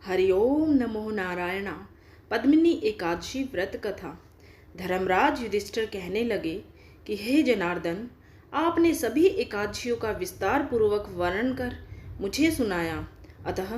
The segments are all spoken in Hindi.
हरिओम नमो नारायणा। पद्मिनी एकादशी व्रत कथा। धर्मराज युधिष्ठिर कहने लगे कि हे जनार्दन, आपने सभी एकादशियों का विस्तार पूर्वक वर्णन कर मुझे सुनाया, अतः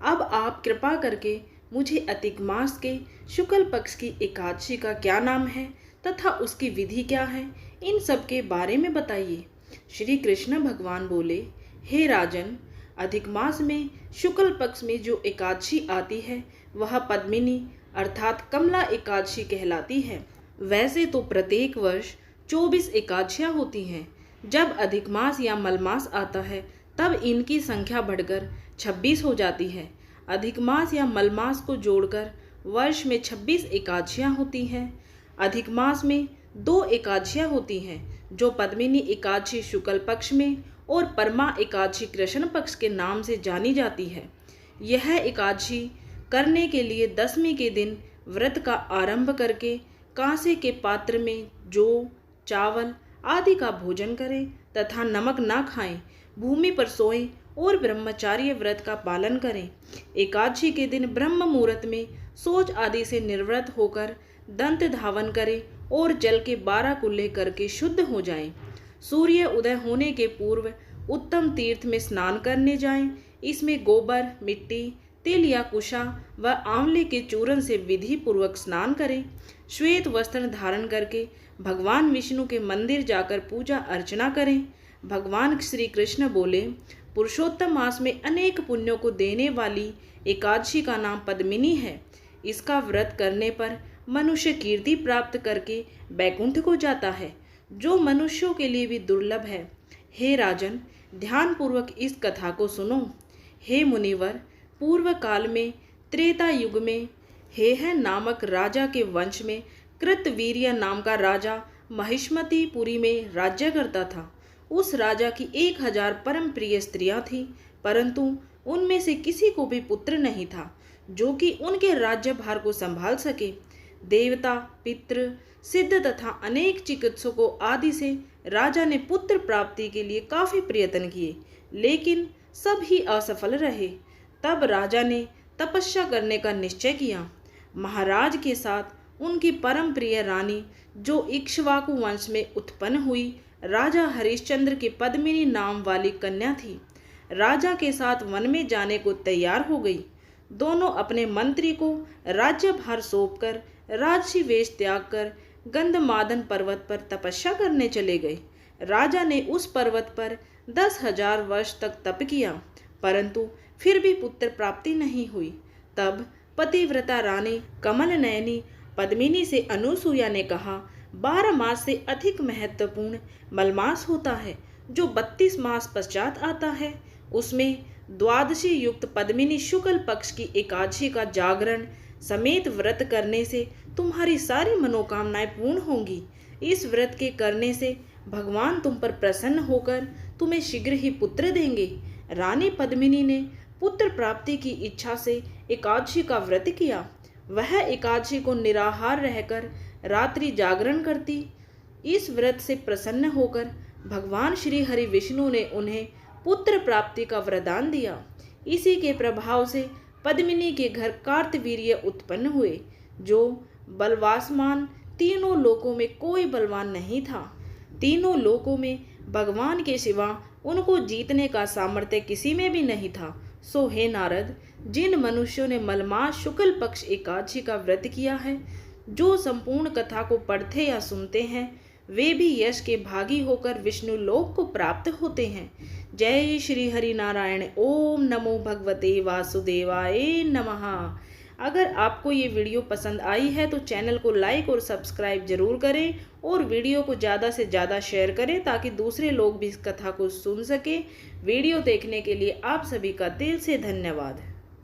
अब आप कृपा करके मुझे अधिक मास के शुक्ल पक्ष की एकादशी का क्या नाम है तथा उसकी विधि क्या है, इन सब के बारे में बताइए। श्री कृष्ण भगवान बोले, हे राजन, अधिक मास में शुक्ल पक्ष में जो एकादशी आती है वह पद्मिनी अर्थात कमला एकादशी कहलाती है। वैसे तो प्रत्येक वर्ष 24 एकादशियां होती हैं। जब अधिक मास या मलमास आता है तब इनकी संख्या बढ़कर 26 हो जाती है। अधिक मास या मलमास को जोड़कर वर्ष में 26 एकादशियां होती हैं। अधिक मास में 2 एकादशियां होती हैं, जो पद्मिनी एकादशी शुक्ल पक्ष में और परमा एकादशी कृष्ण पक्ष के नाम से जानी जाती है। यह एकादशी करने के लिए दशमी के दिन व्रत का आरंभ करके कांसे के पात्र में जौ, चावल आदि का भोजन करें तथा नमक ना खाएं, भूमि पर सोएं और ब्रह्मचार्य व्रत का पालन करें। एकादशी के दिन ब्रह्म मुहूर्त में शौच आदि से निर्वृत होकर दंत धावन करें और जल के 12 कुल्ले करके शुद्ध हो जाएं। सूर्य उदय होने के पूर्व उत्तम तीर्थ में स्नान करने जाएं। इसमें गोबर, मिट्टी, तिल या कुशा व आंवले के चूर्ण से विधि पूर्वक स्नान करें। श्वेत वस्त्र धारण करके भगवान विष्णु के मंदिर जाकर पूजा अर्चना करें। भगवान श्री कृष्ण बोले, पुरुषोत्तम मास में अनेक पुण्यों को देने वाली एकादशी का नाम पद्मिनी है। इसका व्रत करने पर मनुष्य कीर्ति प्राप्त करके बैकुंठ को जाता है, जो मनुष्यों के लिए भी दुर्लभ है। हे राजन, ध्यान पूर्वक इस कथा को सुनो। हे मुनिवर, पूर्व काल में त्रेता युग में हेह नामक राजा के वंश में कृतवीर्य नाम का राजा महिष्मतीपुरी में राज्य करता था। उस राजा की 1000 परम प्रिय स्त्रियां थीं, परंतु उनमें से किसी को भी पुत्र नहीं था जो कि उनके राज्यभार को संभाल सके। देवता, पितृ, सिद्ध तथा अनेक चिकित्सकों आदि से राजा ने पुत्र प्राप्ति के लिए काफी प्रयत्न किए, लेकिन सब ही असफल रहे। तब राजा ने तपस्या करने का निश्चय किया। महाराज के साथ उनकी परम प्रिय रानी, जो इक्ष्वाकु वंश में उत्पन्न हुई राजा हरिश्चंद्र की पद्मिनी नाम वाली कन्या थी, राजा के साथ वन में जाने को तैयार हो गई। दोनों अपने मंत्री को राज्यभार सौंपकर राजसी वेश त्याग कर गंधमादन पर्वत पर तपस्या करने चले गए। राजा ने उस पर्वत पर 10,000 वर्ष तक तप किया, परंतु फिर भी पुत्र प्राप्ति नहीं हुई। तब पतिव्रता रानी कमल नयनी पद्मिनी से अनुसूया ने कहा, 12 मास से अधिक महत्वपूर्ण मलमास होता है, जो 32 मास पश्चात आता है। उसमें द्वादशी युक्त पद्मिनी शुक्ल पक्ष की एकादशी का जागरण समेत व्रत करने से तुम्हारी सारी मनोकामनाएं पूर्ण होंगी। इस व्रत के करने से भगवान तुम पर प्रसन्न होकर तुम्हें शीघ्र ही पुत्र देंगे। रानी पद्मिनी ने पुत्र प्राप्ति की इच्छा से एकादशी का व्रत किया। वह एकादशी को निराहार रहकर रात्रि जागरण करती। इस व्रत से प्रसन्न होकर भगवान श्री हरि विष्णु ने उन्हें पुत्र प्राप्ति का वरदान दिया। इसी के प्रभाव से पद्मिनी के घर कार्तवीर्य उत्पन्न हुए, जो बलवासमान तीनों लोकों में कोई बलवान नहीं था। तीनों लोकों में भगवान के सिवा उनको जीतने का सामर्थ्य किसी में भी नहीं था। सो हे नारद, जिन मनुष्यों ने मलमास शुक्ल पक्ष एकादशी का व्रत किया है, जो संपूर्ण कथा को पढ़ते या सुनते हैं, वे भी यश के भागी होकर विष्णु लोक को प्राप्त होते हैं। जय श्री हरि नारायण। ओम नमो भगवते वासुदेवाय नमः। अगर आपको ये वीडियो पसंद आई है तो चैनल को लाइक और सब्सक्राइब जरूर करें और वीडियो को ज़्यादा से ज़्यादा शेयर करें ताकि दूसरे लोग भी इस कथा को सुन सकें। वीडियो देखने के लिए आप सभी का दिल से धन्यवाद।